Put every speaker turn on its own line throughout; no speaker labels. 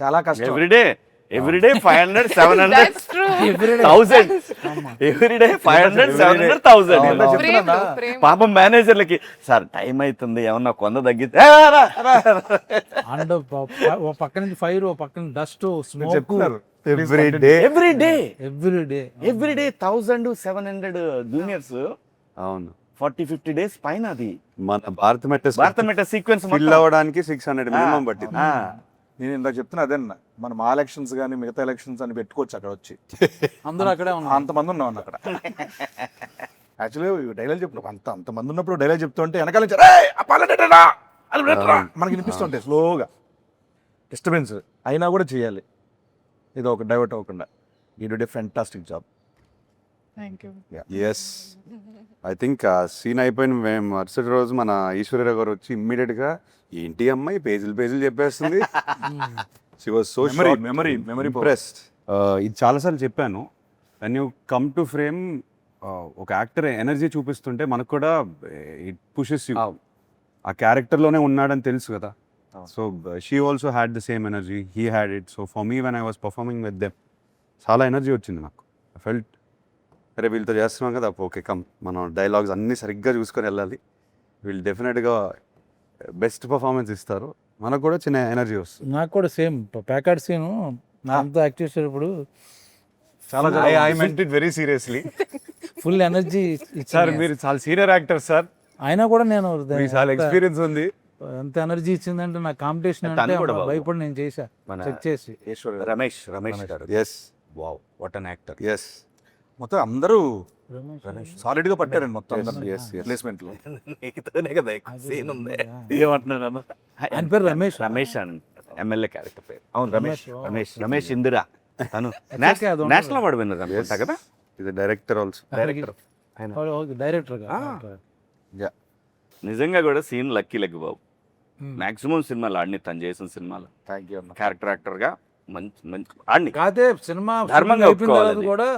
చాలా కష్టం.
Everyday 500 700
That's true.
1000 everyday 500 700 1000
చెప్తున్నా
ప్రేమ.
పాపం మేనేజర్లకి సార్ టైం అవుతుంది ఏమన్నా కొంద తగ్గితే
అండ్ ఓ పక్క నుంచి ఫైర్, ఓ పక్క నుంచి డస్ట్, స్మోక్,
చెప్తున్నారు
ఎవ్రీడే
ఎవ్రీడే
1000 700 జూనియర్స్
అవును
40-50 days పైన అది
మన భారత
భారత సీక్వెన్స్
ఫిల్ అవ్వడానికి 600 మినిమం పట్టింది.
నేను ఇందాక చెప్తున్నా అదే అన్న, మనం ఆ ఎలక్షన్స్ కానీ మిగతా ఎలక్షన్స్ అని పెట్టుకోవచ్చు అక్కడ వచ్చి.
అందరూ అక్కడే ఉన్నారు.
అంతమంది ఉన్నాం అక్కడ. యాక్చువల్లీ డైలాగ్ చెప్పిన అంతమంది ఉన్నప్పుడు డైలాగ్ చెప్తుంటే వెనకాల నుంచి "రేయ్, ఆ పాల నెట్టరా, అది నెట్టరా" మనకి వినిపిస్తుంటాయి స్లోగా. డిస్టర్బెన్స్ అయినా కూడా చేయాలి, ఇది ఒక డైవర్ట్ అవ్వకుండా. You did fantastic job.
Thank you.
Yes I think ఆ సీన్ అయిపోయిన మేము మరుసటి రోజు మన ఈశ్వర్య గారు వచ్చి ఇమ్మీడియట్ గా ఏంటి అమ్మాయి పేజీలు చెప్పేస్తుంది. She was so
memory
impressed. ఇది చాలాసార్లు చెప్పాను, when you come to frame ఒక యాక్టర్ ఎనర్జీ చూపిస్తుంటే మనకు కూడా ఇట్ పుషెస్ యూ. ఆ క్యారెక్టర్లోనే ఉన్నాడని తెలుసు కదా. So she also had the same energy, he had it. So for me when I was performing with them చాలా ఎనర్జీ వచ్చింది నాకు. ఐ ఫెల్ట్ అరే వీళ్ళతో చేస్తున్నాం కదా, ఓకే కమ్ మనం డైలాగ్స్ అన్నీ సరిగ్గా చూసుకొని వెళ్ళాలి, వీళ్ళు డెఫినెట్గా బెస్ట్ పర్ఫార్మెన్స్ ఇస్తారు, మనకు కూడా చిన్న ఎనర్జీ వస్తుంది.
నాకు కూడా సేమ్ ప్యాకెట్ సీను అంతా యాక్ట్ చేసేటప్పుడు
చాలా
I meant it very seriously.
Full energy
sir మీరు చాలా సీనియర్ యాక్టర్ సార్,
అయినా కూడా నేను
మీకు చాలా ఎక్స్పీరియన్స్ ఉంది.
ఎంత ఎనర్జీ ఇచ్చిందంటే నా కాంపిటీషన్
తను
అంటే
కూడా బాబు.
భయపడి నేను చేశా చెక్ చేసి.
Ramesh garu
yes
wow what an actor.
Yes
మొత్తం అందరూ సాలిడ్ గా పట్టారండి మొత్తం
yes, yes.
ప్లేస్మెంట్ లో.
నీతోనే కదా సీన్ ఉంది. ఏమంటున్నాను
ఆయన పేరు రమేష్.
రమేష్ అని ఎమ్మెల్యే క్యారెక్టర్ పేరు. అవును
రమేష్.
రమేష్ ఇందిరా తను
Okay, అది
నేషనల్ అవార్డు విన్నర్ అనుకుంటా కదా.
ఇది డైరెక్టర్ ఆల్సో.
డైరెక్టర్
డైరెక్టర్ గా
నిజంగా కూడా సీన్ లక్కీ లెగ్ బాబు. మాక్సిమం సినిమాలు ఆడిని తను చేసిన సినిమాలు
థ్యాంక్ యూ అన్న.
క్యారెక్టర్ యాక్టర్ గా మంచి ఆడిని.
కాదే సినిమా
ధర్మంగా
అయిపోయిన తర్వాత
ఒప్పుకోవాలి.
కూడా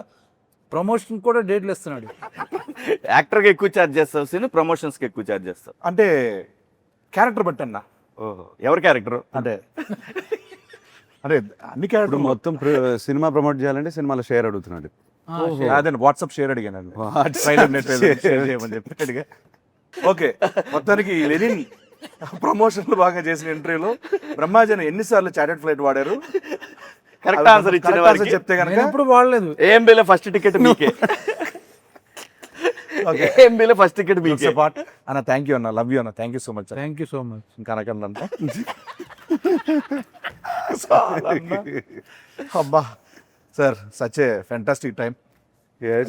ప్రమోషన్ కూడా డేట్లు ఇస్తున్నాడు.
యాక్టర్ గా ఎక్కువ ఛార్జ్ చేస్తావు సీన్, ప్రమోషన్స్ కి ఎక్కువ ఛార్జ్ చేస్తావు.
అంటే క్యారెక్టర్ బట్టి అన్న,
ఓహో ఎవరి క్యారెక్టర్
అంటే అదే అన్ని
ఇప్పుడు
క్యారెక్టర్
మొత్తం సినిమా ప్రమోట్ చేయాలంటే సినిమాలో షేర్ అడుగుతున్నాడు.
అదే వాట్సాప్ షేర్ అడిగాను ట్రైలర్ నెట్ షేర్ చేయమని చెప్పి అడిగా. ఓకే మొత్తానికి లెనిన్ ప్రమోషన్లు బాగా చేసిన ఇంటర్వ్యూలో బ్రహ్మాజన్ ఎన్నిసార్లు చాటెడ్ ఫ్లైట్ వాడారు,
కరెక్ట్ ఆన్సర్ ఇచ్చిన
Correct answer
వారికి
చెప్తే కనుక
నేను ఎప్పుడు వాడలేదు.
ఏఎంబీలో ఫస్ట్ టికెట్ మీకే. ఏఎంబీలో ఫస్ట్ టికెట్ మీకే.
పార్ట్ అన్న. థ్యాంక్ యూ అన్న, లవ్ యూ అన్న, thank you so much.
Thank you so much.
ఇంకా అనకండి అబ్బా sir, such a fantastic time.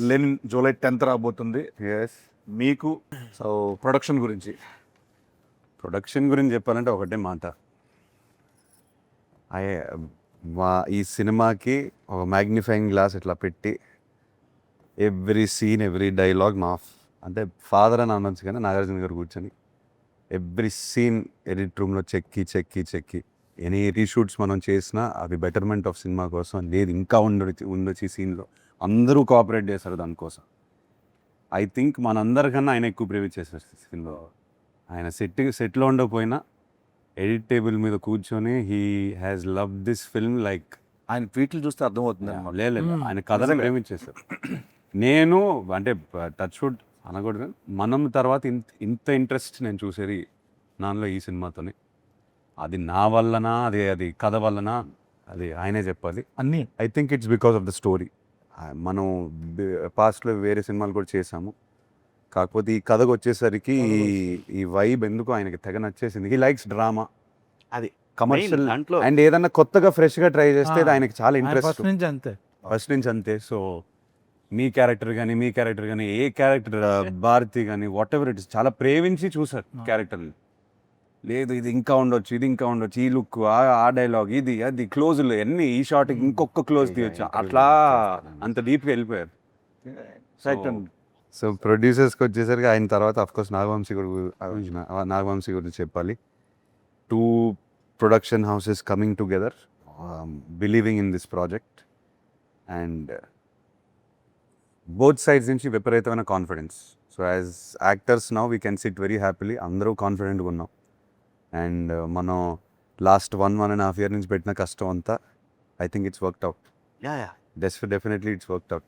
Lenin July 10th రాబోతుంది.
ఎస్
మీకు సో ప్రొడక్షన్ గురించి
ప్రొడక్షన్ గురించి చెప్పాలంటే ఒకటే మాట, ఈ సినిమాకి ఒక మ్యాగ్నిఫైయింగ్ గ్లాస్ ఇట్లా పెట్టి ఎవ్రీ సీన్ ఎవ్రీ డైలాగ్ మా అంటే ఫాదర్ అని అనొచ్చు కానీ నాగార్జున గారు కూర్చొని ఎవ్రీ సీన్ ఎడిట్ రూమ్లో చెక్కి ఎనీ రీషూట్స్ మనం చేసినా అవి బెటర్మెంట్ ఆఫ్ సినిమా కోసం, లేదు ఇంకా ఉండొచ్చు ఈ సీన్లో, అందరూ కోఆపరేట్ చేశారు దానికోసం. ఐ థింక్ మనందరికన్నా ఆయన ఎక్కువ ప్రేమ చేశారు సినిమాలో. ఆయన సెట్లో ఉండకపోయినా ఎడిట్ టేబుల్ మీద కూర్చొని he has love this film like
ఆయన ట్వీట్లు చూస్తే అర్థమవుతుంది.
లేదు ఆయన కథను ప్రేమించేశారు. నేను అంటే టచ్ వుడ్ అనకూడదు, మనం తర్వాత ఇంత ఇంట్రెస్ట్ నేను చూసేది నాలో ఈ సినిమాతోనే. అది నా వల్లనా, అది కథ వల్లనా, అది ఆయనే చెప్పాలి.
అన్నీ
I think it's because of the story. మనం పాస్ట్లో వేరే సినిమాలు కూడా చేసాము, కాకపోతే ఈ కథకు వచ్చేసరికి ఈ వైబ్ ఎందుకు ఆయనకి తెగ నచ్చేసింది. హీ లైక్స్ డ్రామా,
అది
కమర్షియల్
దాంట్లో
అండ్ ఏదన్నా కొత్తగా ఫ్రెష్గా ట్రై చేస్తే అది ఆయనకి చాలా ఇంట్రెస్ట్
ఫస్ట్ నుంచి అంతే.
ఫస్ట్ నుంచి అంతే. సో మీ క్యారెక్టర్ కానీ ఏ క్యారెక్టర్ భారతి కానీ వాట్ ఎవర్ ఇట్ ఇస్ చాలా ప్రేమించి చూసారు క్యారెక్టర్ని. లేదు ఇది ఇంకా ఉండొచ్చు, ఈ లుక్, ఆ డైలాగ్, ఇది అది క్లోజ్లు అన్ని, ఈ షార్ట్ ఇంకొక క్లోజ్ తీయొచ్చు, అట్లా అంత డీప్గా వెళ్ళిపోయారు. సో ప్రొడ్యూసర్స్కి వచ్చేసరికి ఆయన తర్వాత అఫ్కోర్స్ నాగవంశీ గురించి చెప్పాలి. 2 production houses coming together, believing in this project, and both sides నుంచి విపరీతమైన confidence. So as actors now we can SIT very happily, అందరూ కాన్ఫిడెంట్గా ఉన్నాం. అండ్ మనం లాస్ట్ 1.5 year నుంచి పెట్టిన కష్టం అంతా I think it's worked out. Definitely it's worked out.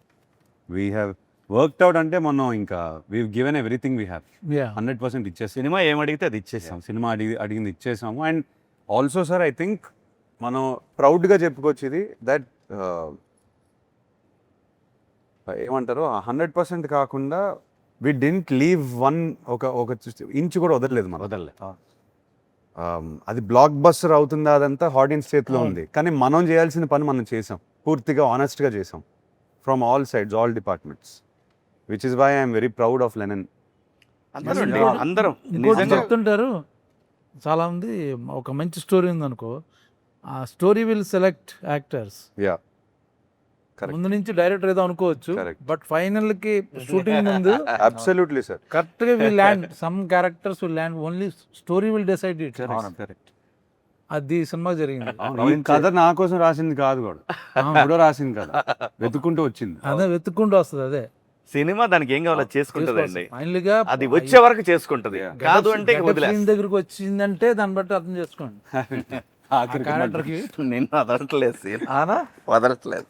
We have worked out అంటే మనం ఇంకా we given everything we have
yeah
100% ఇచ్చేసి
సినిమా ఏం అడిగితే అది ఇచ్చేసాం.
సినిమా అడిగింది ఇచ్చేసాము. And also sir I think మనం ప్రౌడ్గా చెప్పుకోవచ్చు ఇది దట్ ఏమంటారు 100% కాకుండా వి డింట్ లీవ్ ఒక ఇంచు కూడా వదలలేదు మనం.
వదలలే.
అది బ్లాక్ బస్టర్ అవుతుందా అదంతా ఆడియన్స్ చేతిలో ఉంది, కానీ మనం చేయాల్సిన పని మనం చేసాం, పూర్తిగా ఆనెస్ట్గా చేసాం from all sides, all departments, which is why I'm very proud of Lenin.
అందరం అండి, అందరం
ఇంకోటి
నిజంగా.
చెప్తుంటారు చాలా మంది, ఒక మంచి స్టోరీ ఉందనుకో, ఆ story will select actors.
Yeah Correct.
ముందు నుంచి డైరెక్టర్ ఏదో అనుకోవచ్చు,
Correct.
బట్ ఫైనల్ కి షూటింగ్ ముందు
అబ్సల్యూట్లీ సార్.
కరెక్ట్ గా will land, some characters will land, only story will decide it. అది సినిమా జరిగింది.
ఈ కథ నా కోసం రాసింది కాదు కూడా, కూడా రాసింది కదా, వెతుక్కుంటూ వచ్చింది.
అదే వెతుక్కుంటూ వస్తుంది. అదే
సినిమా దానికి ఏం కావాలో చేసుకుంటదండి,
ఫైనల్ గా
అది వచ్చే వరకు చేసుకుంటది. కాదు అంటే ఇంక వదిలేస్తా.
సీన్ దగ్గరకు వచ్చిందంటే దాన్ని బట్టి అర్థం చేసుకోండి. ఆ క్యారెక్టర్ కి
నిన్ను వదలట్లేదు సీన్,
ఆనా
వదలట్లేదు.